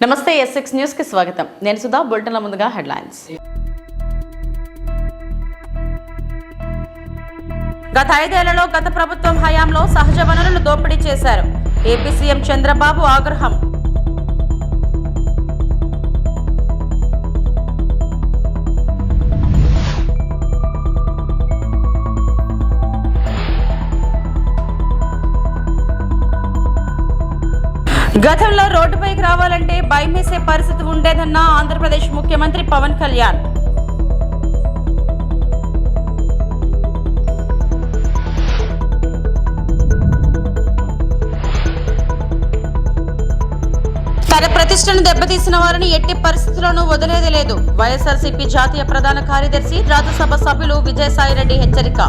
నమస్తే S6 news కి స్వాగతం. నేను సుధా. బులెటిన్ల ముందుగా హెడ్లైన్స్. గత 5 ఏళ్లలో గత ప్రభుత్వం హయాంలో సహజ వనరులు దోపిడీ చేశారు. ఏపీ సీఎం చంద్రబాబు ఆగ్రహం. గతంలో రోడ్డుపైకి రావాలంటే భయమేసే పరిస్థితి ఉండేదన్న ఆంధ్రప్రదేశ్ ముఖ్యమంత్రి పవన్ కళ్యాణ్. తన ప్రతిష్టను దెబ్బతీసిన వారిని ఎట్టి పరిస్థితుల్లోనూ వదిలేది లేదు. వైఎస్ఆర్సీపీ జాతీయ ప్రధాన కార్యదర్శి రాజ్యసభ సభ్యులు విజయసాయిరెడ్డి హెచ్చరిక.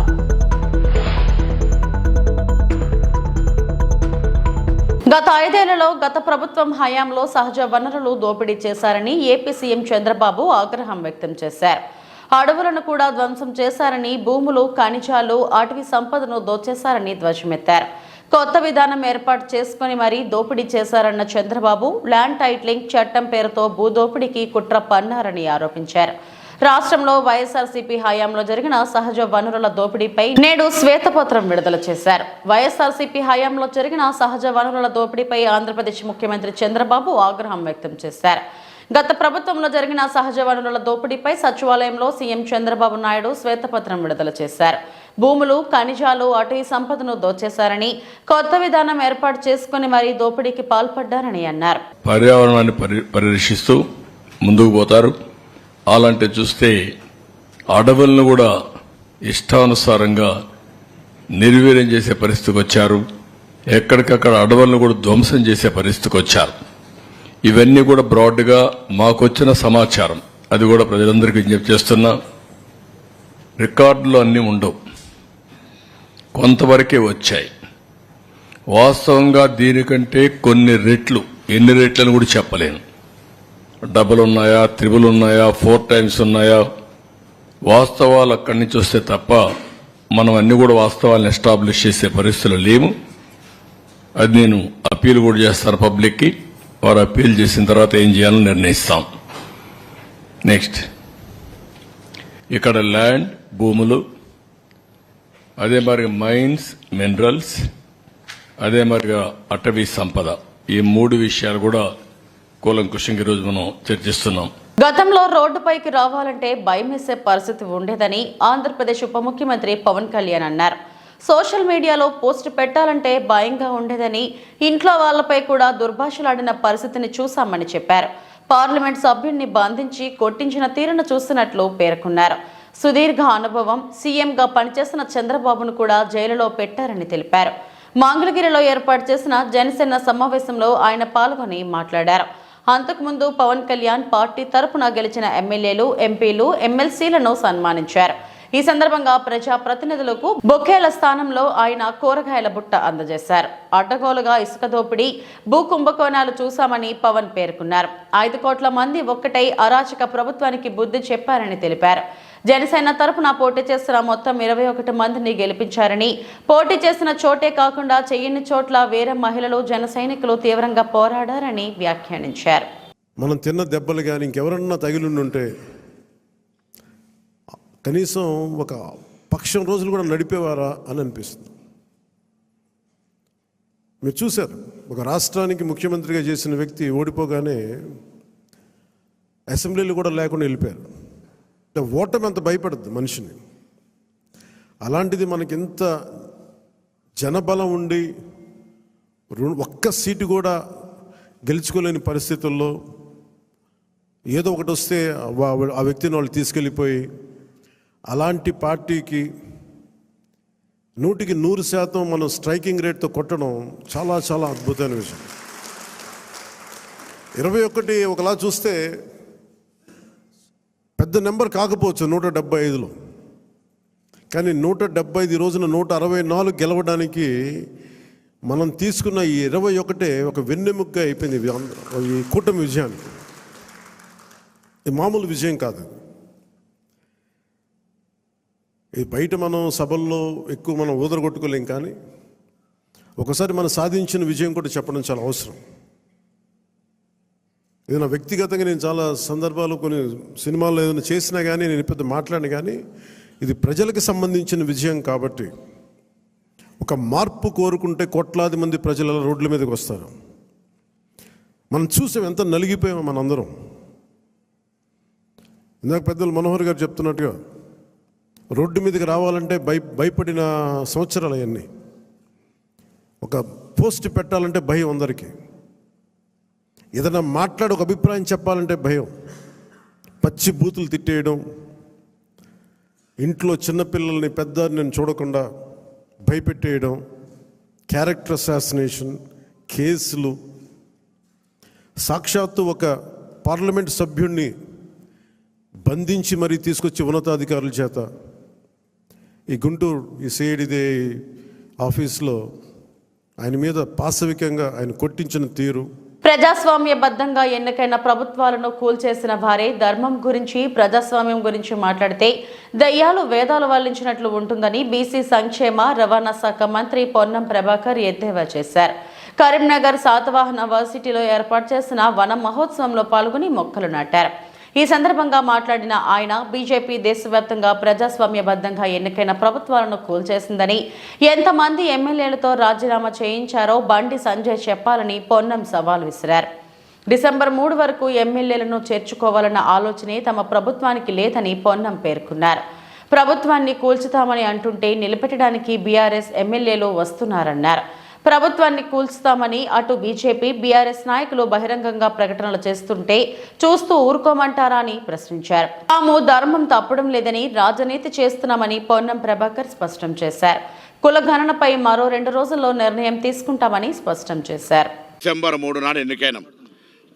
గత 5 ఏళ్లలో గత ప్రభుత్వం హయాంలో సహజ వనరులు దోపిడీ చేశారని ఏపీ సీఎం చంద్రబాబు ఆగ్రహం వ్యక్తం చేశారు. అడవులను కూడా ధ్వంసం చేశారని, భూములు, ఖనిజాలు, అటవీ సంపదను దోచేశారని ధ్వజమెత్తారు. కొత్త విధానం ఏర్పాటు చేసుకుని మరీ దోపిడీ చేశారన్న చంద్రబాబు ల్యాండ్ టైటిలింగ్ చట్టం పేరుతో భూదోపిడీకి కుట్ర పన్నారని ఆరోపించారు. రాష్ట్రంలో వైఎస్ఆర్సీపీ హయాంలో జరిగిన సహజ వనరుల దోపిడీపై నేడు శ్వేతపత్రం విడుదల చేశారు. వైఎస్ఆర్సీపీ హయాంలో జరిగిన సహజ వనరుల దోపిడీపై ఆంధ్రప్రదేశ్ ముఖ్యమంత్రి చంద్రబాబు ఆగ్రహం వ్యక్తం చేశారు. గత ప్రభుత్వంలో జరిగిన సహజ వనరుల దోపిడీపై సచివాలయంలో సీఎం చంద్రబాబు నాయుడు శ్వేతపత్రం విడుదల చేశారు. భూములు, ఖనిజాలు, అటవీ సంపదను దోచేశారని, కొత్త విధానం ఏర్పాటు చేసుకుని మరీ దోపిడీకి పాల్పడ్డారని అన్నారు. పర్యావరణాన్ని పరిరక్షిస్తూ ముందుకు పోతారు. అలాంటి చూస్తే అడవులను కూడా ఇష్టానుసారంగా నిర్వీర్యం చేసే పరిస్థితికి వచ్చారు. ఎక్కడికక్కడ అడవులను కూడా ధ్వంసం చేసే పరిస్థితికి వచ్చారు. ఇవన్నీ కూడా బ్రాడ్గా మాకొచ్చిన సమాచారం. అది కూడా ప్రజలందరికీ విజ్ఞప్తి చేస్తున్నా. రికార్డులు అన్నీ ఉండవు, కొంతవరకే వచ్చాయి. వాస్తవంగా దీనికంటే కొన్ని రెట్లు, ఎన్ని రెట్లను కూడా చెప్పలేను. డబుల్ ఉన్నాయా, త్రిబుల్ ఉన్నాయా, 4 టైమ్స్ ఉన్నాయా, వాస్తవాలు అక్కడి నుంచి వస్తే తప్ప మనం అన్ని కూడా వాస్తవాలను ఎస్టాబ్లిష్ చేసే పరిస్థితులు లేవు. అది నేను అప్పీల్ కూడా చేస్తాను పబ్లిక్కి. వారు అప్పీల్ చేసిన తర్వాత ఏం చేయాలని నిర్ణయిస్తాం. నెక్స్ట్, ఇక్కడ ల్యాండ్, భూములు, అదే మరిగా మైన్స్, మినరల్స్, అదే మరిగా అటవీ సంపద, ఈ 3 విషయాలు కూడా కూలంకుషంగా ఈరోజు మనం చర్చిస్తున్నాం. గతంలో రోడ్డుపైకి రావాలంటే భయమేసే పరిస్థితి ఉండేదని ఆంధ్రప్రదేశ్ ఉప ముఖ్యమంత్రి పవన్ కళ్యాణ్ అన్నారు. సోషల్ మీడియాలో పోస్ట్ పెట్టాలంటే భయంగా ఉండేదని, ఇంట్లో వాళ్లపై కూడా దుర్భాషలాడిన పరిస్థితిని చూశామని చెప్పారు. పార్లమెంట్ సభ్యుడిని బంధించి కొట్టించిన తీరును చూస్తున్నట్లు పేర్కొన్నారు. సుదీర్ఘ అనుభవం, సీఎంగా పనిచేసిన చంద్రబాబును కూడా జైలులో పెట్టారని తెలిపారు. మంగళగిరిలో ఏర్పాటు చేసిన జనసేన సమావేశంలో ఆయన పాల్గొని మాట్లాడారు. అంతకుముందు పవన్ కళ్యాణ్ పార్టీ తరపున గెలిచిన ఎమ్మెల్యేలు, ఎంపీలు, ఎమ్మెల్సీలను సన్మానించారు. ఈ సందర్భంగా ప్రజాప్రతినిధులకు బొకేల స్థానంలో ఆయన కూరగాయల బుట్ట అందజేశారు. అడ్డగోలుగా ఇసుక దోపిడీ, భూ కుంభకోణాలు చూశామని పవన్ పేర్కొన్నారు. 5 కోట్ల మంది ఒక్కటై అరాచక ప్రభుత్వానికి బుద్ధి చెప్పారని తెలిపారు. జనసేన తరపున పోటీ చేసిన మొత్తం 21 మందిని గెలిపించారని, పోటీ చేసిన చోటే కాకుండా చెయ్యని చోట్ల వేరే మహిళలు, జన సైనికులు తీవ్రంగా పోరాడారని వ్యాఖ్యానించారు. మనం తిన్న దెబ్బలు కానీ ఇంకెవరన్నా తగిలిండుంటే కనీసం ఒక పక్షం రోజులు కూడా నడిపేవారా అని అనిపిస్తుంది. మీరు చూశారు, ఒక రాష్ట్రానికి ముఖ్యమంత్రిగా చేసిన వ్యక్తి ఓడిపోగానే అసెంబ్లీలు కూడా లేకుండా వెళ్ళిపోయారు. ఓటమి అంత భయపడద్దు మనిషిని. అలాంటిది మనకింత జనబలం ఉండి ఒక్క సీటు కూడా గెలుచుకోలేని పరిస్థితుల్లో ఏదో ఒకటి వస్తే ఆ వ్యక్తిని వాళ్ళు తీసుకెళ్ళిపోయి అలాంటి పార్టీకి 100% మనం స్ట్రైకింగ్ రేట్తో కొట్టడం చాలా చాలా అద్భుతమైన విషయం. 21 ఒకలా చూస్తే పెద్ద నెంబర్ కాకపోవచ్చు 175లో, కానీ 175 రోజున 164 గెలవడానికి మనం తీసుకున్న ఈ 21 ఒక వెన్నెముగ్గా అయిపోయింది ఈ కూటమి విజయానికి. ఇది మామూలు విజయం కాదు. ఇది బయట మనం సభల్లో ఎక్కువ మనం ఊదరగొట్టుకోలేం, కానీ ఒకసారి మనం సాధించిన విజయం కూడా చెప్పడం చాలా అవసరం. ఏదైనా వ్యక్తిగతంగా నేను చాలా సందర్భాలు కొన్ని సినిమాల్లో ఏదైనా చేసినా కానీ నేను పెద్ద మాట్లాడిన కానీ ఇది ప్రజలకు సంబంధించిన విజయం కాబట్టి ఒక మార్పు కోరుకుంటే కోట్లాది మంది ప్రజల రోడ్ల మీదకి వస్తారు. మనం చూసాం ఎంత నలిగిపోయామో మనందరం. ఇందాక పెద్దలు మనోహర్ గారు చెప్తున్నట్టుగా రోడ్డు మీదకి రావాలంటే భయపడిన సంవత్సరాలు అవన్నీ. ఒక పోస్ట్ పెట్టాలంటే భయం అందరికీ. ఏదైనా మాట్లాడి ఒక అభిప్రాయం చెప్పాలంటే భయం. పచ్చి బూతులు తిట్టేయడం, ఇంట్లో చిన్నపిల్లల్ని పెద్దని చూడకుండా భయపెట్టేయడం, క్యారెక్టర్ అసాసినేషన్ కేసులు. సాక్షాత్తు ఒక పార్లమెంట్ సభ్యుడిని బంధించి మరీ తీసుకొచ్చి ఉన్నతాధికారుల చేత ఈ గుంటూరు ఈ సిఐడిదే ఆఫీస్లో ఆయన మీద పాశవికంగా ఆయన కొట్టించిన తీరు. ప్రజాస్వామ్యబద్ధంగా ఎన్నికైన ప్రభుత్వాలను కూల్చేసిన వారే ధర్మం గురించి, ప్రజాస్వామ్యం గురించి మాట్లాడితే దయ్యాలు వేదాలు వల్లించినట్లు ఉంటుందని బీసీ సంక్షేమ రవాణా శాఖ మంత్రి పొన్నం ప్రభాకర్ ఎద్దేవా చేశారు. కరీంనగర్ శాతవాహన వర్సిటీలో ఏర్పాటు చేసిన వన మహోత్సవంలో పాల్గొని మొక్కలు నాటారు. ఈ సందర్భంగా మాట్లాడిన ఆయన బీజేపీ దేశవ్యాప్తంగా ప్రజాస్వామ్యబద్ధంగా ఎన్నికైన ప్రభుత్వాలను కూల్చేసిందని, ఎంతమంది ఎమ్మెల్యేలతో రాజీనామా చేయించారో బండి సంజయ్ చెప్పాలని పొన్నం సవాల్ విసిరారు. డిసెంబర్ 3 వరకు ఎమ్మెల్యేలను చేర్చుకోవాలన్న ఆలోచనే తమ ప్రభుత్వానికి లేదని పొన్నం పేర్కొన్నారు. ప్రభుత్వాన్ని కూల్చుతామని అంటుంటే నిలబెట్టడానికి బీఆర్ఎస్ ఎమ్మెల్యేలు వస్తున్నారన్నారు. ప్రభుత్వాన్ని కూల్చుతామని అటు బీజేపీ, బీఆర్ఎస్ నాయకులు బహిరంగంగా ప్రకటనలు చేస్తుంటే చూస్తూ ఊరుకోమంటారా అని ప్రశ్నించారు. తాము ధర్మం తప్పడం లేదని రాజనీతి చేస్తున్నామని పొన్నం ప్రభాకర్ స్పష్టం చేశారు. కుల గణనపై మరో 2 రోజుల్లో నిర్ణయం తీసుకుంటామని స్పష్టం చేశారు. డిసెంబర్ 3 నాడు ఎన్నికైనాం.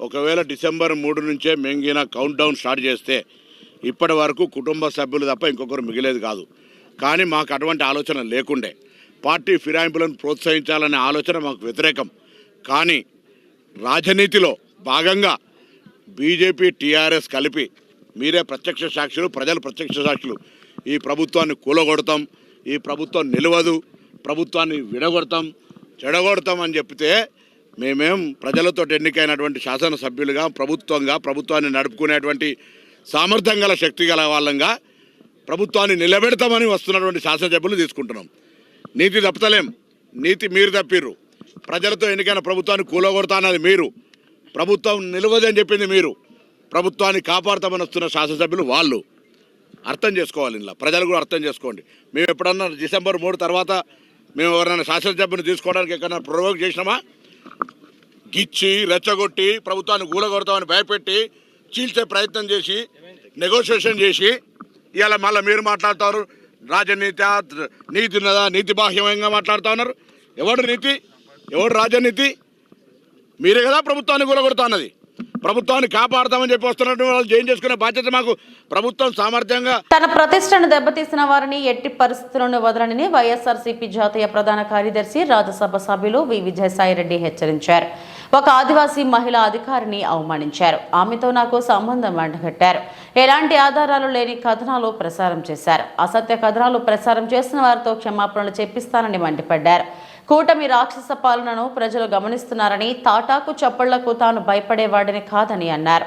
ఒకవేళ డిసెంబర్ 3 నుంచే మెంగిన కౌంట్ డౌన్ స్టార్ట్ చేస్తే ఇప్పటి వరకు కుటుంబ సభ్యులు తప్ప ఇంకొకరు మిగిలేదు కాదు. కానీ మాకు అటువంటి ఆలోచన లేకుండే. పార్టీ ఫిరాయింపులను ప్రోత్సహించాలనే ఆలోచన మాకు వ్యతిరేకం. కానీ రాజనీతిలో భాగంగా బీజేపీ, టీఆర్ఎస్ కలిపి మీరే ప్రత్యక్ష సాక్షులు, ప్రజలు ప్రత్యక్ష సాక్షులు. ఈ ప్రభుత్వాన్ని కూలగొడతాం, ఈ ప్రభుత్వం నిలవదు, ప్రభుత్వాన్ని విడగొడతాం, చెడగొడతాం అని చెప్తే మేమేం ప్రజలతో ఎన్నికైనటువంటి శాసనసభ్యులుగా, ప్రభుత్వాన్ని నడుపుకునేటువంటి సామర్థ్యం గల, శక్తి గల వాళ్ళంగా ప్రభుత్వాన్ని నిలబెడతామని వస్తున్నటువంటి శాసనసభ్యులు తీసుకుంటున్నాం. నీతి తప్పలేం. నీతి మీరు తప్పిర్రు. ప్రజలతో ఎన్నికైన ప్రభుత్వాన్ని కూలగొడతా అన్నది మీరు, ప్రభుత్వం నిలవదని చెప్పింది మీరు, ప్రభుత్వాన్ని కాపాడుతామని వస్తున్న శాసనసభ్యులు వాళ్ళు. అర్థం చేసుకోవాలి. ఇలా ప్రజలు కూడా అర్థం చేసుకోండి. మేము ఎప్పుడన్నా డిసెంబర్ 3 తర్వాత మేము ఎవరైనా శాసనసభ్యుని తీసుకోవడానికి ఎక్కడైనా ప్రొవోక్ చేసినామా? గిచ్చి రెచ్చగొట్టి ప్రభుత్వాన్ని కూలగొడతామని భయపెట్టి చీల్చే ప్రయత్నం చేసి నెగోషియేషన్ చేసి ఇవాళ మళ్ళీ మీరు మాట్లాడుతారు రాజనీతి, నీతి ఉన్నదా, నీతి బాహ్యంగా మాట్లాడుతూ ఉన్నారు. ఎవడు నీతి, ఎవడు రాజనీతి? మీరే కదా ప్రభుత్వాన్ని కూలగొడతా అన్నది. ప్రభుత్వాన్ని కాపాడుతామని చెప్పి వస్తున్నట్టు వాళ్ళు జైన్ చేసుకునే బాధ్యత మాకు ప్రభుత్వం సామర్థ్యంగా. తన ప్రతిష్టను దెబ్బతీసిన వారిని ఎట్టి పరిస్థితులను వదలని వైఎస్ఆర్సీపీ జాతీయ ప్రధాన కార్యదర్శి, రాజ్యసభ సభ్యులు వి విజయసాయిరెడ్డి హెచ్చరించారు. ఒక ఆదివాసీ మహిళా అధికారిని అవమానించారు. ఆమెతో నాకు సంబంధం అంటగట్టారు. ఎలాంటి ఆధారాలు లేని కథనాలు ప్రసారం చేశారు. అసత్య కథనాలు ప్రసారం చేసిన వారితో క్షమాపణలు చెప్పిస్తానని మండిపడ్డారు. కూటమి రాక్షస పాలనను ప్రజలు గమనిస్తున్నారని, తాటాకు చప్పళ్లకు తాను భయపడేవాడిని కాదని అన్నారు.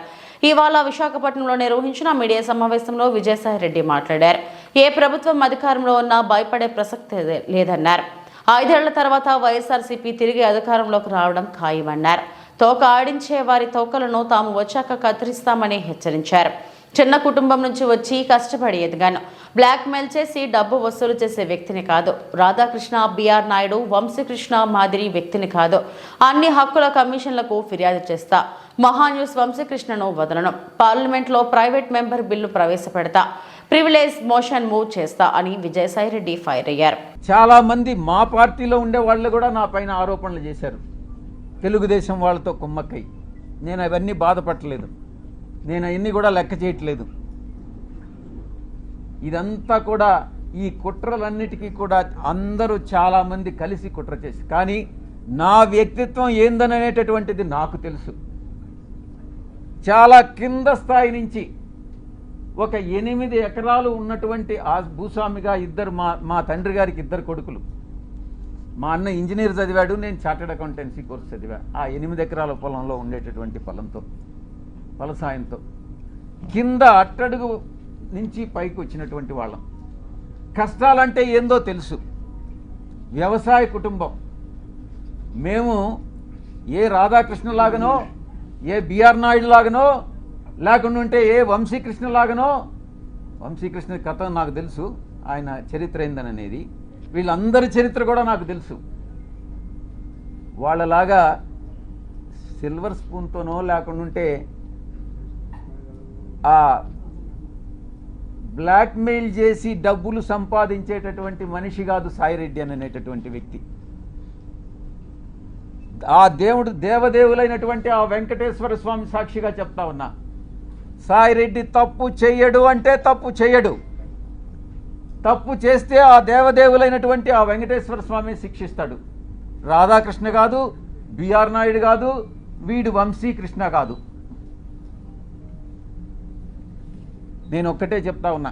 ఇవాళ విశాఖపట్నంలో నిర్వహించిన మీడియా సమావేశంలో విజయసాయిరెడ్డి మాట్లాడారు. ఏ ప్రభుత్వం అధికారంలో ఉన్నా భయపడే ప్రసక్తి లేదన్నారు. 5 ఏళ్ల తర్వాత వైఎస్ఆర్సీపీ తిరిగి అధికారంలోకి రావడం ఖాయమన్నారు. తోక ఆడించే వారి తోకలను తాము వచ్చాక కత్తిరిస్తామని హెచ్చరించారు. చిన్న కుటుంబం నుంచి వచ్చి కష్టపడి ఎదిగాను. బ్లాక్మెయిల్ చేసి డబ్బు వసూలు చేసే వ్యక్తిని కాదు. రాధాకృష్ణ, బిఆర్ నాయుడు, వంశీకృష్ణ మాదిరి వ్యక్తిని కాదు. అన్ని హక్కుల కమిషన్లకు ఫిర్యాదు చేస్తా. మహాన్యూస్ వంశీకృష్ణను వదలను. పార్లమెంట్లో ప్రైవేట్ మెంబర్ బిల్లు ప్రవేశపెడతా. ప్రివిలేజ్ మోషన్ మూవ్ చేస్తా అని విజయసాయిరెడ్డి ఫైర్ అయ్యారు. చాలా మంది మా పార్టీలో ఉండే వాళ్ళు కూడా నా పైన ఆరోపణలు చేశారు. తెలుగుదేశం వాళ్ళతో కుమ్మక్కై. నేను అవన్నీ బాధపడలేదు. నేను అవన్నీ కూడా లెక్క చేయట్లేదు. ఇదంతా కూడా ఈ కుట్రలన్నిటికీ కూడా అందరూ చాలామంది కలిసి కుట్ర చేసి, కానీ నా వ్యక్తిత్వం ఏందనేటటువంటిది నాకు తెలుసు. చాలా కింద స్థాయి నుంచి ఒక 8 ఎకరాలు ఉన్నటువంటి ఆ భూస్వామిగా మా తండ్రి గారికి 2 కొడుకులు. మా అన్న ఇంజనీర్ చదివాడు, నేను చార్టెడ్ అకౌంటెన్సీ కోర్స్ చదివా. ఆ 8 ఎకరాల పొలంలో ఉండేటటువంటి పొలంతో ఫలసాయంతో కింద అట్టడుగు నుంచి పైకి వచ్చినటువంటి వాళ్ళం. కష్టాలంటే ఏందో తెలుసు. వ్యవసాయ కుటుంబం. మేము ఏ రాధాకృష్ణ లాగనో, ఏ బిఆర్ నాయుడు లాగనో, లేకుంటే ఏ వంశీకృష్ణ లాగనో, వంశీకృష్ణ కథ నాకు తెలుసు, ఆయన చరిత్ర ఏందనేది, వీళ్ళందరి చరిత్ర కూడా నాకు తెలుసు. వాళ్ళలాగా సిల్వర్ స్పూన్తోనో లేకుంటే ఆ బ్లాక్మెయిల్ చేసి డబ్బులు సంపాదించేటటువంటి మనిషి కాదు సాయిరెడ్డి అనేటటువంటి వ్యక్తి. ఆ దేవదేవులైనటువంటి ఆ వెంకటేశ్వర స్వామి సాక్షిగా చెప్తా ఉన్నా, సాయిరెడ్డి తప్పు చెయ్యడు అంటే తప్పు చెయ్యడు. తప్పు చేస్తే ఆ దేవదేవులైనటువంటి ఆ వెంకటేశ్వర స్వామి శిక్షిస్తాడు. రాధాకృష్ణ కాదు, బిఆర్ నాయుడు కాదు, వీడు వంశీకృష్ణ కాదు. నేను ఒక్కటే చెప్తా ఉన్నా,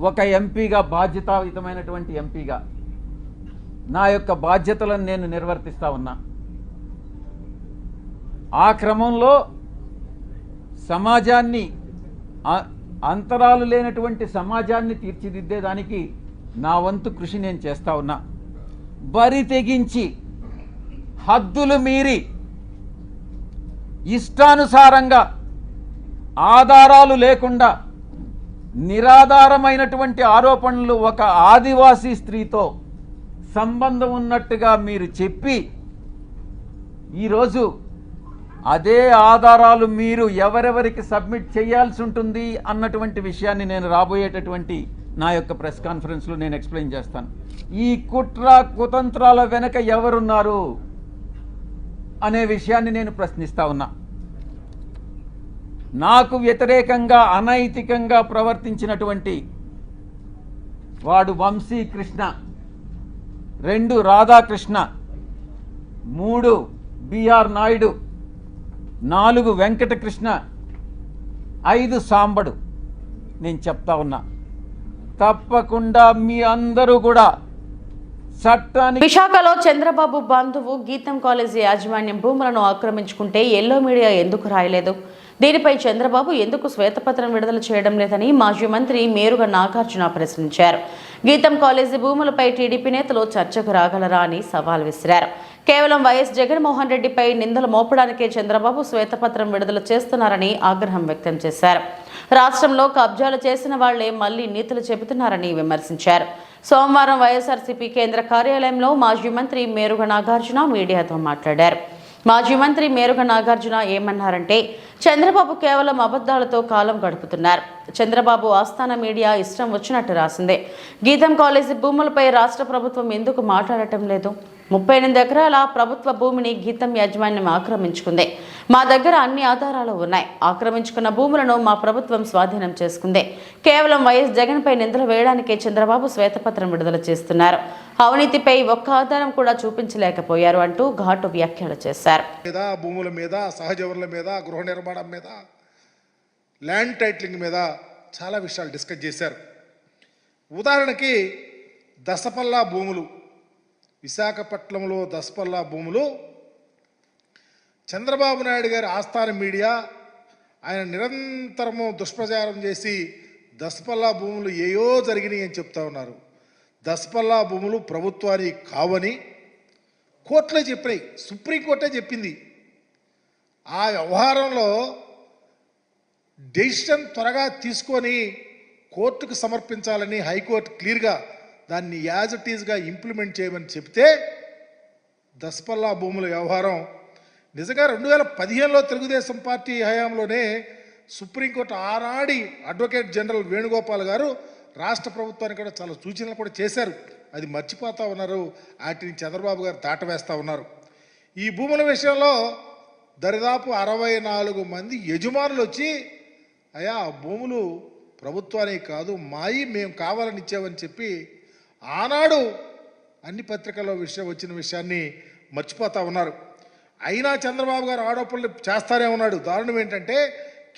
ఒక ఎంపీగా, బాధ్యతాయుతమైనటువంటి ఎంపీగా నా యొక్క బాధ్యతలను నేను నిర్వర్తిస్తా ఉన్నా. ఆ క్రమంలో సమాజాన్ని, అంతరాలు లేనటువంటి సమాజాన్ని తీర్చిదిద్దేదానికి నా వంతు కృషి నేను చేస్తా ఉన్నా. బరి తెగించి హద్దులు మీరి ఇష్టానుసారంగా ఆధారాలు లేకుండా నిరాధారమైనటువంటి ఆరోపణలు ఒక ఆదివాసీ స్త్రీతో సంబంధం ఉన్నట్టుగా మీరు చెప్పి ఈరోజు అదే ఆధారాలు మీరు ఎవరెవరికి సబ్మిట్ చేయాల్సి ఉంటుంది అన్నటువంటి విషయాన్ని నేను రాబోయేటటువంటి నా యొక్క ప్రెస్ కాన్ఫరెన్స్లో నేను ఎక్స్ప్లెయిన్ చేస్తాను. ఈ కుట్ర కుతంత్రాల వెనక ఎవరున్నారు అనే విషయాన్ని నేను ప్రశ్నిస్తా ఉన్నా. నాకు వ్యతిరేకంగా అనైతికంగా ప్రవర్తించినటువంటి వాడు వంశీకృష్ణ, 2 రాధాకృష్ణ, 3 బిఆర్ నాయుడు, 4 వెంకటకృష్ణ, 5 సాంబడు. నేను చెప్తా ఉన్నా, తప్పకుండా మీ అందరూ కూడా చట్టానికి. విశాఖలో చంద్రబాబు బంధువు గీతం కాలేజీ యాజమాన్యం భూములను ఆక్రమించుకుంటే ఎల్లో మీడియా ఎందుకు రాయలేదు? దీనిపై చంద్రబాబు ఎందుకు శ్వేతపత్రం విడుదల చేయడం లేదని మాజీ మంత్రి మేరుగ నాగార్జున ప్రశ్నించారు. గీతం కాలేజీ భూములపై టీడీపీ నేతలు చర్చకు రాగలరా అని సవాల్ విసిరారు. కేవలం వైఎస్ జగన్మోహన్ రెడ్డిపై నిందలు మోపడానికే చంద్రబాబు శ్వేతపత్రం విడుదల చేస్తున్నారని ఆగ్రహం వ్యక్తం చేశారు. రాష్ట్రంలో కబ్జాలు చేసిన వాళ్లే మళ్లీ నీతులు చెబుతున్నారని విమర్శించారు. సోమవారం వైఎస్ఆర్సీపీ కేంద్ర కార్యాలయంలో మాజీ మంత్రి మేరుగ నాగార్జున మీడియాతో మాట్లాడారు. మాజీ మంత్రి మేరుగ నాగార్జున ఏమన్నారంటే, చంద్రబాబు కేవలం అబద్ధాలతో కాలం గడుపుతున్నారు. చంద్రబాబు ఆస్థాన మీడియా ఇష్టం వచ్చినట్టు రాసిందే. గీతం కాలేజీ భూములపై రాష్ట్ర ప్రభుత్వం ఎందుకు మాట్లాడటం లేదు? 38 ఎకరాల ప్రభుత్వ భూమిని గీతం యాజమాన్యం ఆక్రమించుకుంది. మా దగ్గర అన్ని ఆధారాలు ఉన్నాయి. ఆక్రమించుకున్న భూములను మా ప్రభుత్వం స్వాధీనం చేసుకుంది. కేవలం వైఎస్ జగన్పై నిందలు వేయడానికే చంద్రబాబు శ్వేతపత్రం విడుదల చేస్తున్నారు. అవినీతిపై ఒక్క ఆధారం కూడా చూపించలేకపోయారు అంటూ ఘాటు వ్యాఖ్యలు చేశారు. భూముల మీద, సహజ వనరుల మీద, గృహ నిర్మాణం మీద, ల్యాండ్ టైటిలింగ్ మీద చాలా విషయాలు డిస్కస్ చేశారు. ఉదాహరణకి దసపల్లా భూములు, విశాఖపట్నంలో దసపల్లా భూములు చంద్రబాబు నాయుడు గారి ఆస్థాన మీడియా ఆయన నిరంతరము దుష్ప్రచారం చేసి దసపల్లా భూములు ఏయో జరిగినాయి అని చెప్తా ఉన్నారు. దసపల్లా భూములు ప్రభుత్వానికి కావని కోర్టులో చెప్పినాయి, సుప్రీంకోర్టే చెప్పింది. ఆ వ్యవహారంలో డెసిషన్ త్వరగా తీసుకొని కోర్టుకు సమర్పించాలని హైకోర్టు క్లియర్గా దాన్ని యాజ్ ఇట్ ఈజ్గా ఇంప్లిమెంట్ చేయమని చెప్తే దసపల్లా భూముల వ్యవహారం నిజంగా 2015లో తెలుగుదేశం పార్టీ హయాంలోనే సుప్రీంకోర్టు ఆనాడి అడ్వకేట్ జనరల్ వేణుగోపాల్ గారు రాష్ట్ర ప్రభుత్వానికి కూడా చాలా సూచనలు కూడా చేశారు. అది మర్చిపోతూ ఉన్నారు. వాటిని చంద్రబాబు గారు దాటవేస్తూ ఉన్నారు. ఈ భూముల విషయంలో దరిదాపు 64 మంది యజమానులు వచ్చి, అయ్యా ఆ భూములు ప్రభుత్వానికి కాదు మాయి, మేము కావాలని ఇచ్చామని చెప్పి ఆనాడు అన్ని పత్రికల్లో వచ్చిన విషయాన్ని మర్చిపోతూ ఉన్నారు. అయినా చంద్రబాబు గారు ఆరోపణలు చేస్తానే ఉన్నాడు. దారుణం ఏంటంటే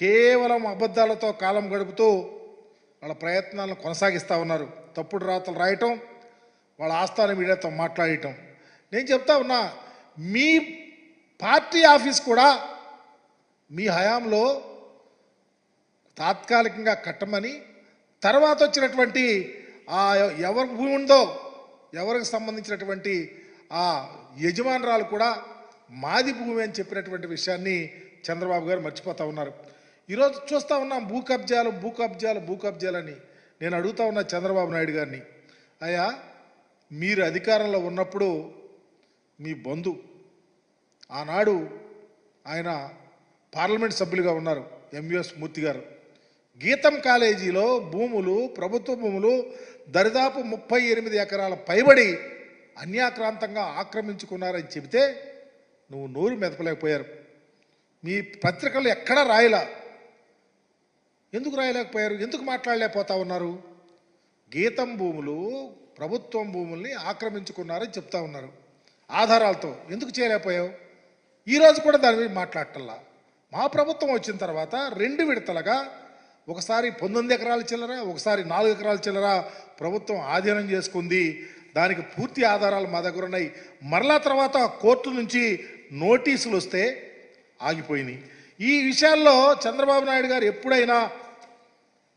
కేవలం అబద్ధాలతో కాలం గడుపుతూ వాళ్ళ ప్రయత్నాలను కొనసాగిస్తూ ఉన్నారు. తప్పుడు రాతలు రాయటం, వాళ్ళ ఆస్థాన మీడియాతో మాట్లాడటం. నేను చెప్తా ఉన్నా, మీ పార్టీ ఆఫీస్ కూడా మీ హయాంలో తాత్కాలికంగా కట్టమని, తర్వాత వచ్చినటువంటి ఎవరి భూమి ఉందో ఎవరికి సంబంధించినటువంటి ఆ యజమానురాలు కూడా మాది భూమి అని చెప్పినటువంటి విషయాన్ని చంద్రబాబు గారు మర్చిపోతూ ఉన్నారు. ఈరోజు చూస్తూ ఉన్నాం భూ కబ్జాలని. నేను అడుగుతా ఉన్నా చంద్రబాబు నాయుడు గారిని, అయ్యా మీరు అధికారంలో ఉన్నప్పుడు మీ బంధు ఆనాడు ఆయన పార్లమెంట్ సభ్యులుగా ఉన్నారు ఎంవిఎస్ మూర్తి గారు, గీతం కాలేజీలో భూములు, ప్రభుత్వ భూములు దరిదాపు 38 ఎకరాల పైబడి అన్యాక్రాంతంగా ఆక్రమించుకున్నారని చెబితే నువ్వు నోరు మెదపలేకపోయారు. మీ పత్రికలు ఎక్కడా రాయలా. ఎందుకు రాయలేకపోయారు? ఎందుకు మాట్లాడలేకపోతా ఉన్నారు? గీతం భూములు, ప్రభుత్వం భూముల్ని ఆక్రమించుకున్నారని చెప్తా ఉన్నారు ఆధారాలతో. ఎందుకు చేయలేకపోయావు? ఈరోజు కూడా దాని మీద మాట్లాడటల్లా. మా ప్రభుత్వం వచ్చిన తర్వాత 2 విడతలుగా, ఒకసారి 19 ఎకరాల చిల్లర, ఒకసారి 4 ఎకరాల చిల్లర ప్రభుత్వం ఆధీనం చేసుకుంది. దానికి పూర్తి ఆధారాలు మా దగ్గర ఉన్నాయి. మరలా తర్వాత కోర్టు నుంచి నోటీసులు వస్తే ఆగిపోయినాయి. ఈ విషయాల్లో చంద్రబాబు నాయుడు గారు ఎప్పుడైనా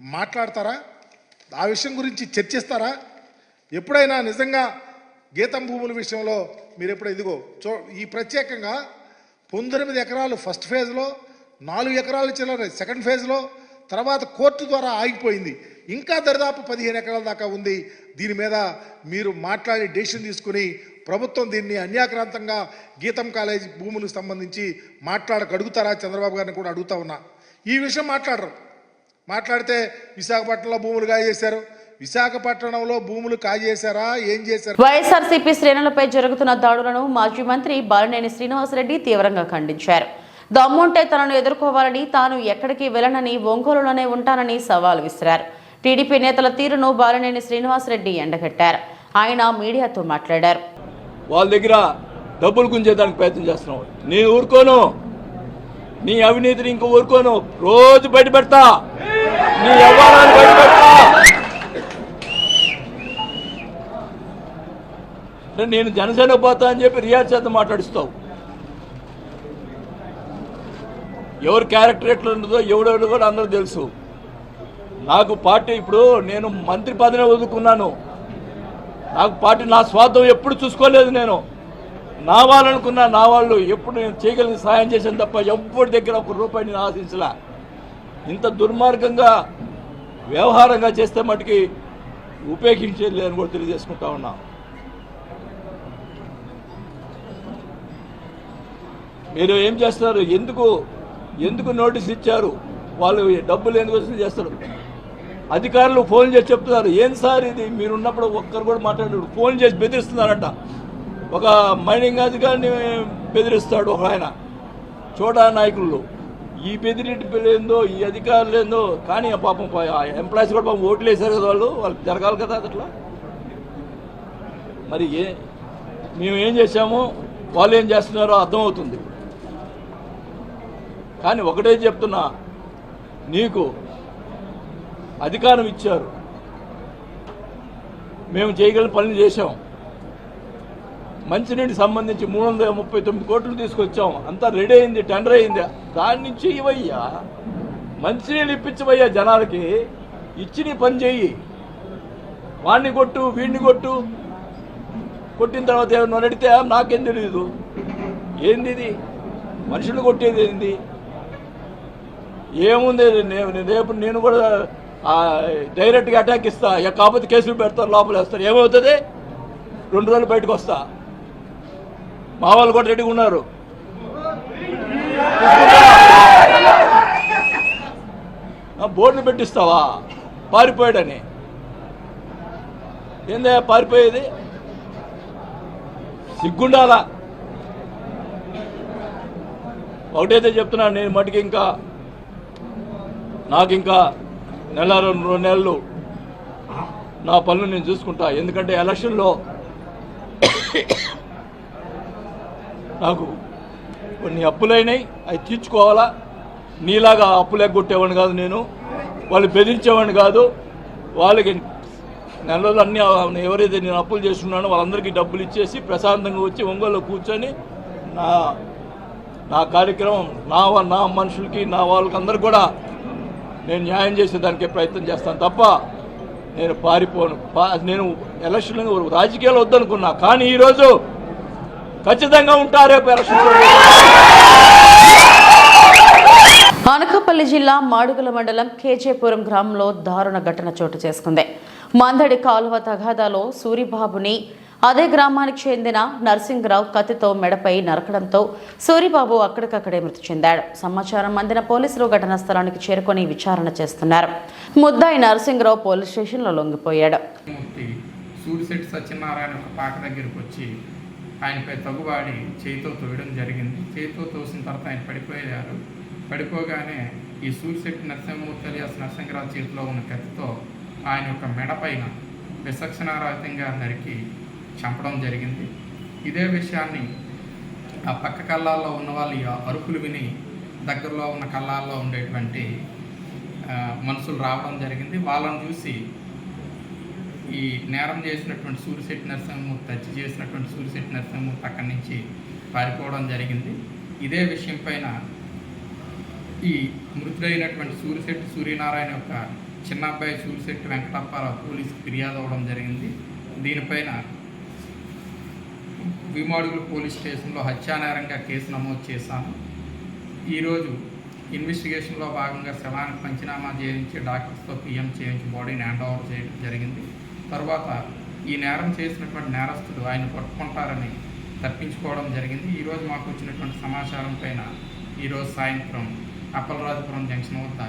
మాట్లాడతారా? ఆ విషయం గురించి చర్చిస్తారా? ఎప్పుడైనా నిజంగా గీతం భూముల విషయంలో మీరు ఇదిగో ఈ ప్రత్యేకంగా 19 ఎకరాలు ఫస్ట్ ఫేజ్లో, 4 ఎకరాల చిల్లర సెకండ్ ఫేజ్లో, తర్వాత కోర్టు ద్వారా ఆగిపోయింది. ఇంకా దరిదాపు 15 ఎకరాల దాకా ఉంది. దీని మీద మీరు మాట్లాడి డెసిషన్ తీసుకుని ప్రభుత్వం దీన్ని అన్యాక్రాంతంగా గీతం కాలేజీ భూములకు సంబంధించి అడుగుతారా? చంద్రబాబు గారిని కూడా అడుగుతా ఉన్నా. ఈ విషయం మాట్లాడరు. మాట్లాడితే విశాఖపట్నంలో భూములు కాజేశారు, విశాఖపట్నంలో భూములు కాజేశారా, ఏం చేశారు? వైఎస్ఆర్సీపీ శ్రేణులపై జరుగుతున్న దాడులను మాజీ మంత్రి బాలినేని శ్రీనివాసరెడ్డి తీవ్రంగా ఖండించారు. దమ్ముంటే తనను ఎదుర్కోవాలని, తాను ఎక్కడికి వెళ్ళనని, ఒంగోలులోనే ఉంటానని సవాల్ విసిరారు. టీడీపీ నేతల తీరును బాలినేని శ్రీనివాసరెడ్డి ఎండగట్టారు. ఆయన మీడియాతో మాట్లాడారు. వాళ్ళ దగ్గర డబ్బులు గుంజేదానికి ప్రయత్నం చేస్తున్నావు. నేను ఊరుకోను, నీ అవినీతిని ఇంకో ఊరుకోను. రోజు బయట పెడతా, నీ వ్యవహారాన్ని బయట పెడతా. నేను జనసేన పోతా అని చెప్పి రియాజ్ చేత మాట్లాడిస్తావు. ఎవరు క్యారెక్టర్ ఎట్లా ఉండదో ఎవడెవడో కూడా అందరూ తెలుసు. నాకు పార్టీ, ఇప్పుడు నేను మంత్రి పదవిని వదులుకున్నాను. నాకు పార్టీ, నా స్వార్థం ఎప్పుడు చూసుకోలేదు. నేను నా వాళ్ళనుకున్నా, నా వాళ్ళు ఎప్పుడు నేను చేయగలిగిన సాయం చేశాను తప్ప ఎవ్వరి దగ్గర ₹1 నేను ఆశించలే. ఇంత దుర్మార్గంగా వ్యవహారంగా చేస్తే మటుకి ఉపేక్షించేది అని కూడా తెలియజేసుకుంటా ఉన్నా. మీరు ఏం చేస్తారు? ఎందుకు నోటీస్ ఇచ్చారు? వాళ్ళు డబ్బులు ఎందుకు వసూలు చేస్తారు? అధికారులు ఫోన్ చేసి చెప్తున్నారు, ఏం సార్ ఇది, మీరున్నప్పుడు ఒక్కరు కూడా మాట్లాడారు. ఫోన్ చేసి బెదిరిస్తున్నారంట. ఒక మైనింగ్ అధికారిని బెదిరిస్తాడు ఒక ఆయన, చోటా నాయకులు. ఈ బెదిరింటి ఏందో, ఈ అధికారులు ఏందో. కానీ పాపం ఎంప్లాయీస్ కూడా పాపం ఓట్లు వేశారు కదా, వాళ్ళకి జరగాలి కదా అట్లా. మరి మేము ఏం చేశామో వాళ్ళు ఏం చేస్తున్నారో అర్థమవుతుంది. కానీ ఒకటే చెప్తున్నా, నీకు అధికారం ఇచ్చారు, మేము చేయగలిగిన పనులు చేశాం. మంచినీటికి సంబంధించి 339 కోట్లు తీసుకొచ్చాం. అంతా రెడీ అయింది, టెండర్ అయింది. దాని నుంచి ఇవయ్యా మంచినీళ్ళు ఇప్పించవయ్యా జనాలకి. ఇచ్చి నీ పని చెయ్యి. వాడిని కొట్టు, వీడిని కొట్టిన తర్వాత ఏమన్నా అడిగితే నాకేం తెలియదు. ఏంది ఇది? మనుషులు కొట్టేది ఏంది? ఏముంది? రేపు నేను కూడా డైరెక్ట్గా అటాక్ ఇస్తా. కాకపోతే కేసులు పెడతారు, లోపల వేస్తారు. ఏమవుతుంది? 2 రోజులు బయటకు వస్తా. మా వాళ్ళు కూడా రెడీగా ఉన్నారు. బోర్డులు పెట్టిస్తావా పారిపోయాడని? ఏందా పారిపోయేది? సిగ్గుండాలా? ఒకటైతే చెప్తున్నా, నేను మటుకి నాకు ఇంకా 1-2 నెలలు నా పనులు నేను చూసుకుంటా. ఎందుకంటే ఎలక్షన్లో నాకు కొన్ని అప్పులైనాయి, అవి తీర్చుకోవాలా. నీలాగా అప్పులు ఎగ్గొట్టేవాడిని కాదు నేను, వాళ్ళు బెదిరించేవాడిని కాదు. వాళ్ళకి నెలలో అన్నీ ఎవరైతే నేను అప్పులు చేస్తున్నానో వాళ్ళందరికీ డబ్బులు ఇచ్చేసి ప్రశాంతంగా వచ్చి ఒంగోలులో కూర్చొని నా కార్యక్రమం నా మనుషులకి నా వాళ్ళకి అందరు కూడా నేను న్యాయం చేసేదానికే ప్రయత్నం చేస్తాను తప్ప నేను పారిపోను. నేను ఎలక్షన్ రాజకీయాలు వద్దనుకున్నా, కానీ ఈరోజు ఖచ్చితంగా ఉంటారు రేపు ఎలక్షన్. అనకాపల్లి జిల్లా మాడుగుల మండలం కేజేపురం గ్రామంలో దారుణ ఘటన చోటు చేసుకుంది. మందడి కాలువ తగాదాలో సూరిబాబుని అదే గ్రామానికి చెందిన నర్సింగరావు కత్తితో మెడపై నరకడంతో సూరిబాబు అక్కడికక్కడే మృతి చెందాడు. సమాచారం అందిన పోలీసులు ఘటనా స్థలానికి చేరుకొని విచారణ చేస్తున్నారు. ముద్దాయి నర్సింగరావు పోలీస్ స్టేషన్లో లొంగిపోయాడు. సూరిశెట్టి సత్యనారాయణ ఒక పాక దగ్గరకు వచ్చి ఆయనపై తగువాడి చేయితో తోయడం జరిగింది. చేయితో తోసిన తర్వాత ఆయన పడిపోయారు. పడిపోగానే ఈ సూరిశెట్టి నరసింహమూర్తి అలియాస్ నరసింగరావు చేతిలో ఉన్న కత్తితో ఆయన యొక్క మెడపైన విచక్షణారహితంగా నరికి చంపడం జరిగింది. ఇదే విషయాన్ని ఆ పక్క కళ్ళాల్లో ఉన్న వాళ్ళు అరుపులు విని దగ్గరలో ఉన్న కళ్ళాల్లో ఉండేటువంటి మనుషులు రావడం జరిగింది. వాళ్ళని చూసి ఈ నేరం చేసినటువంటి సూరిశెట్టి నరసింహమూర్తి హత్య చేసినటువంటి సూరిశెట్టి నరసింహమూర్తి అక్కడి నుంచి పారిపోవడం జరిగింది. ఇదే విషయం పైన ఈ మృతుడైనటువంటి సూరిశెట్టి సూర్యనారాయణ యొక్క చిన్న అబ్బాయి సూరిశెట్టి వెంకటప్పారావు పోలీసుకు ఫిర్యాదు అవ్వడం జరిగింది. దీనిపైన విమాడుగుల పోలీస్ స్టేషన్లో హత్యానేరంగా కేసు నమోదు చేశాను. ఈరోజు ఇన్వెస్టిగేషన్లో భాగంగా శవానికి పంచనామా చేయించి డాక్టర్స్తో పిఎం చేయించి బాడీని హ్యాండ్ ఓవర్ చేయడం జరిగింది. తర్వాత ఈ నేరం చేసినటువంటి నేరస్తుడు ఆయన పట్టుకుంటారని తప్పించుకోవడం జరిగింది. ఈరోజు మాకు వచ్చినటువంటి సమాచారం పైన ఈరోజు సాయంత్రం అప్పలరాజపురం జంక్షన్ వద్ద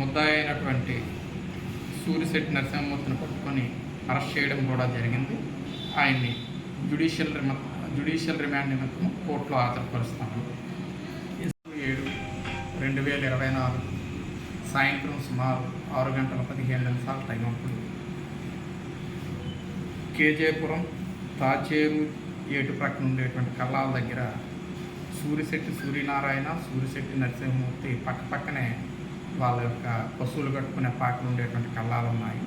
ముద్దాయి అయినటువంటి సూరిశెట్టి నరసింహమూర్తిని పట్టుకొని అరెస్ట్ చేయడం కూడా జరిగింది. ఆయన్ని జ్యుడిషియల్ రిమాండ్ నిమిత్తం కోర్టులో హాజరుపరుస్తాము. 7/2024 సాయంత్రం సుమారు 6:15 టైం అప్పుడు కేజేపురం తాచేరు ఏటు ప్రక్కన ఉండేటువంటి కల్లాల దగ్గర సూరిశెట్టి సూర్యనారాయణ సూరిశెట్టి నరసింహమూర్తి పక్కనే వాళ్ళ యొక్క పశువులు కట్టుకునే పాకలు ఉండేటువంటి కల్లాలు ఉన్నాయి.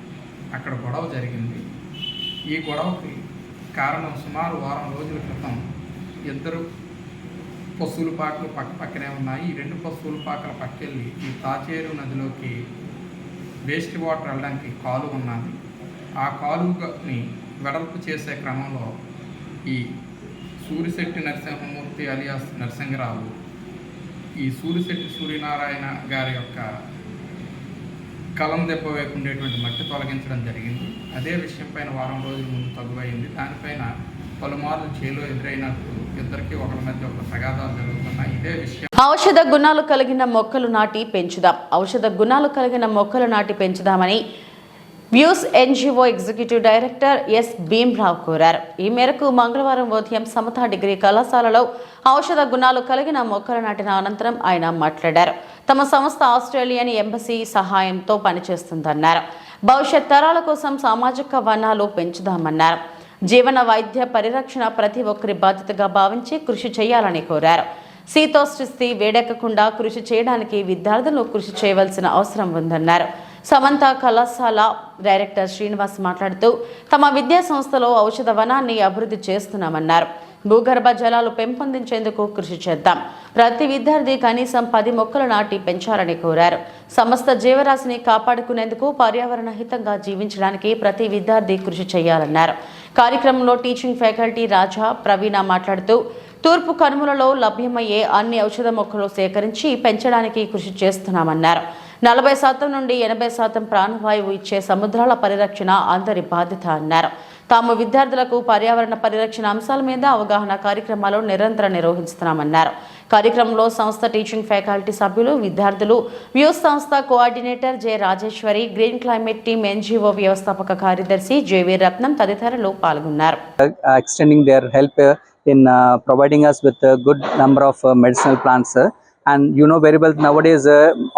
అక్కడ గొడవ జరిగింది. ఈ గొడవకి కారణం సుమారు వారం రోజుల క్రితం ఇద్దరు పశువుల పాకలు పక్కనే ఉన్నాయి. ఈ 2 పశువుల పాకల పక్కెళ్ళి ఈ తాచేరు నదిలోకి వేస్ట్ వాటర్ వెళ్ళడానికి కాలువ ఉన్నది. ఆ కాలువని వెడల్పు చేసే క్రమంలో ఈ సూరిశెట్టి నరసింహమూర్తి అలియాస్ నరసింగరావు ఈ సూరిశెట్టి సూర్యనారాయణ గారి యొక్క కలం దెబ్బ వైపు ఉండేటువంటి మట్టి తొలగించడం జరిగింది. అదే విషయం పైన వారం రోజుల ముందు తగ్గువైంది. దానిపైన పలుమార్లు చేలో ఎదురైనట్టు ఇద్దరికి ఒకరి మధ్య ఒక తగాదాలు జరుగుతున్నాయి. ఇదే విషయం ఔషధ గుణాలు కలిగిన మొక్కలు నాటి పెంచుదాం. ఔషధ గుణాలు కలిగిన మొక్కలు నాటి పెంచుదామని views NGO executive director S Bhimrao కోరారు. ఈ మేరకు మంగళవారం ఉదయం సమతా డిగ్రీ కళాశాలలో ఔషధ గుణాలు కలిగిన మొక్కలు నాటిన అనంతరం ఆయన మాట్లాడారు. తమ సంస్థ ఆస్ట్రేలియన్ ఎంబసీ సహాయంతో పనిచేస్తుందన్నారు. భవిష్యత్ తరాల కోసం సామాజిక వనాలు పెంచుదామన్నారు. జీవన వైద్య పరిరక్షణ ప్రతి ఒక్కరి బాధ్యతగా భావించి కృషి చేయాలని కోరారు. శీతోష్ణస్థితి వేడెక్కకుండా కృషి చేయడానికి విద్యార్థులు కృషి చేయవలసిన అవసరం ఉందన్నారు. సమంత కళాశాల డైరెక్టర్ శ్రీనివాస్ మాట్లాడుతూ తమ విద్యా సంస్థలో ఔషధ వనాన్ని అభివృద్ధి చేస్తున్నామన్నారు. భూగర్భ జలాలు పెంపొందించేందుకు కృషి చేద్దాం. ప్రతి విద్యార్థి కనీసం 10 మొక్కలు నాటి పెంచాలని కోరారు. సమస్త జీవరాశిని కాపాడుకునేందుకు పర్యావరణ హితంగా జీవించడానికి ప్రతి విద్యార్థి కృషి చేయాలన్నారు. కార్యక్రమంలో టీచింగ్ ఫ్యాకల్టీ రాజా ప్రవీణ మాట్లాడుతూ తూర్పు కనుమలలో లభ్యమయ్యే అన్ని ఔషధ మొక్కలు సేకరించి పెంచడానికి కృషి చేస్తున్నామన్నారు. 40% నుండి 80% ప్రాణవాయువు ఇచ్చే సముద్రాల పరిరక్షణ అందరి బాధ్యత అన్నారు. తాము విద్యార్థులకు పర్యావరణ పరిరక్షణ అంశాల మీద అవగాహన కార్యక్రమాలు నిరంతరం నిర్వహిస్తున్నామన్నారు. కార్యక్రమంలో సంస్థ టీచింగ్ ఫ్యాకల్టీ సభ్యులు, విద్యార్థులు, వ్యూస్ సంస్థ coordinator J Rajeshwari, green climate team NGO వ్యవస్థాపక కార్యదర్శి జేవి రత్నం తదితరులు పాల్గొన్నారు. Extending their help in providing us with a good number of medicinal plants. And you know very well nowadays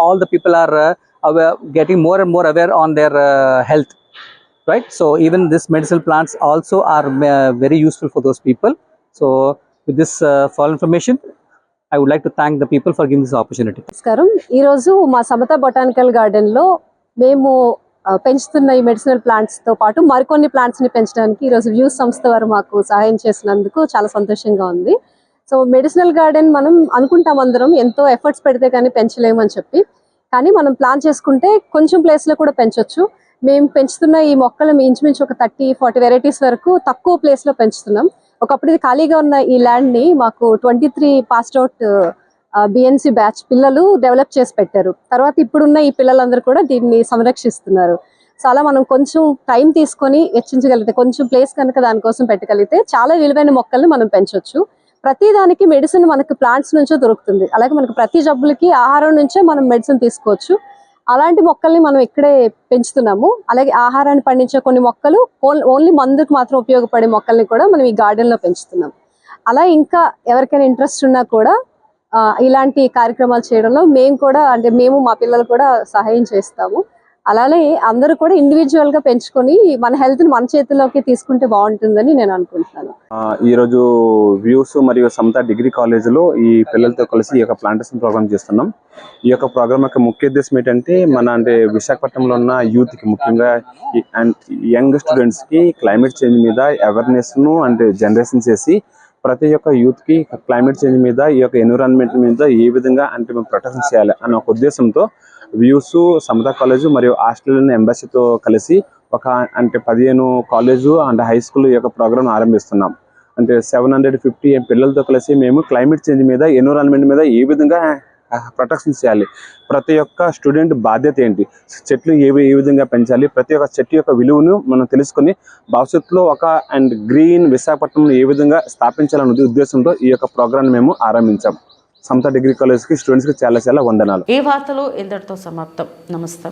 all the people are getting more and more aware on their health, right? So even this medicinal plants also are very useful for those people. So with this for information, I would like to thank the people for giving this opportunity. నమస్కారం. ఈరోజు మా Samata botanical గార్డెన్లో మేము పెంచుతున్న ఈ medicinal ప్లాంట్స్తో పాటు మరికొన్ని ప్లాంట్స్ని పెంచడానికి ఈరోజు వ్యూస్ సంస్థ వారు మాకు సహాయం చేసినందుకు చాలా సంతోషంగా ఉంది. సో మెడిసినల్ గార్డెన్ మనం అనుకుంటాం అందరం ఎంతో ఎఫర్ట్స్ పెడితే కానీ పెంచలేము అని చెప్పి, కానీ మనం ప్లాన్ చేసుకుంటే కొంచెం ప్లేస్లో కూడా పెంచొచ్చు. మేము పెంచుతున్న ఈ మొక్కలు ఇంచుమించు ఒక 30-40 వెరైటీస్ వరకు తక్కువ ప్లేస్లో పెంచుతున్నాం. ఒకప్పుడు ఇది ఖాళీగా ఉన్న ఈ ల్యాండ్ని మాకు 23 పాస్డ్ అవుట్ బిఎన్సి బ్యాచ్ పిల్లలు డెవలప్ చేసి పెట్టారు. తర్వాత ఇప్పుడున్న ఈ పిల్లలందరూ కూడా దీన్ని సంరక్షిస్తున్నారు. సో అలా మనం కొంచెం టైం తీసుకొని వెచ్చించగలిగితే, కొంచెం ప్లేస్ కనుక దానికోసం పెట్టగలిగితే చాలా విలువైన మొక్కల్ని మనం పెంచవచ్చు. ప్రతి దానికి మెడిసిన్ మనకు ప్లాంట్స్ నుంచో దొరుకుతుంది. అలాగే మనకు ప్రతి జబ్బులకి ఆహారం నుంచే మనం మెడిసిన్ తీసుకోవచ్చు. అలాంటి మొక్కల్ని మనం ఇక్కడే పెంచుతున్నాము. అలాగే ఆహారాన్ని పండించే కొన్ని మొక్కలు ఓన్లీ మందుకు మాత్రం ఉపయోగపడే మొక్కల్ని కూడా మనం ఈ గార్డెన్లో పెంచుతున్నాం. అలా ఇంకా ఎవరికైనా ఇంట్రెస్ట్ ఉన్నా కూడా ఇలాంటి కార్యక్రమాలు చేయడంలో మేము మా పిల్లలు కూడా సహాయం చేస్తాము. అలానే అందరూ కూడా ఇండివిజువల్ గా పెంచుకొని మన హెల్త్ ని మన చేతుల్లోకి తీసుకుంటే బాగుంటుందని నేను అనుకుంటున్నాను. ఈ రోజు వ్యూస్ మరియు సమత డిగ్రీ కాలేజీలో ఈ పిల్లలతో కలిసి ఈ యొక్క ప్లాంటేషన్ ప్రోగ్రామ్ చేస్తున్నాం. ఈ యొక్క ప్రోగ్రామ్ యొక్క ముఖ్య ఉద్దేశం ఏంటంటే విశాఖపట్నంలో ఉన్న యూత్ కి, ముఖ్యంగా యంగ్ స్టూడెంట్స్ కి క్లైమేట్ చేంజ్ మీద అవేర్నెస్ ను జనరేషన్ చేసి ప్రతి ఒక్క యూత్ కి క్లైమేట్ చేంజ్ మీద, ఈ యొక్క ఎన్విరాన్మెంట్ మీద ఏ విధంగా మేము ప్రొటెక్షన్ చేయాలి అన్న ఒక ఉద్దేశంతో వ్యూస్ సమత కాలేజ్ మరియు ఆస్ట్రేలియన్ ఎంబసీతో కలిసి ఒక 15 కాలేజు అండ్ హై స్కూల్ ఈ యొక్క ప్రోగ్రామ్ ఆరంభిస్తున్నాం. 750 పిల్లలతో కలిసి మేము క్లైమేట్ చేంజ్ మీద, ఎన్విరాన్మెంట్ మీద ఏ విధంగా ప్రొటెక్షన్ చేయాలి, ప్రతి ఒక్క స్టూడెంట్ బాధ్యత ఏంటి, చెట్లు ఏ విధంగా పెంచాలి, ప్రతి ఒక్క చెట్టు యొక్క విలువను మనం తెలుసుకొని భవిష్యత్తులో గ్రీన్ విశాఖపట్నంలో ఏ విధంగా స్థాపించాలనే ఉద్దేశంతో ఈ యొక్క ప్రోగ్రామ్ మేము ఆరంభించాం. సమత డిగ్రీ కాలేజ్కి స్టూడెంట్స్కి చాలా వందనాలు. ఈ వార్తలు ఇంతటితో సమాప్తం. నమస్తే.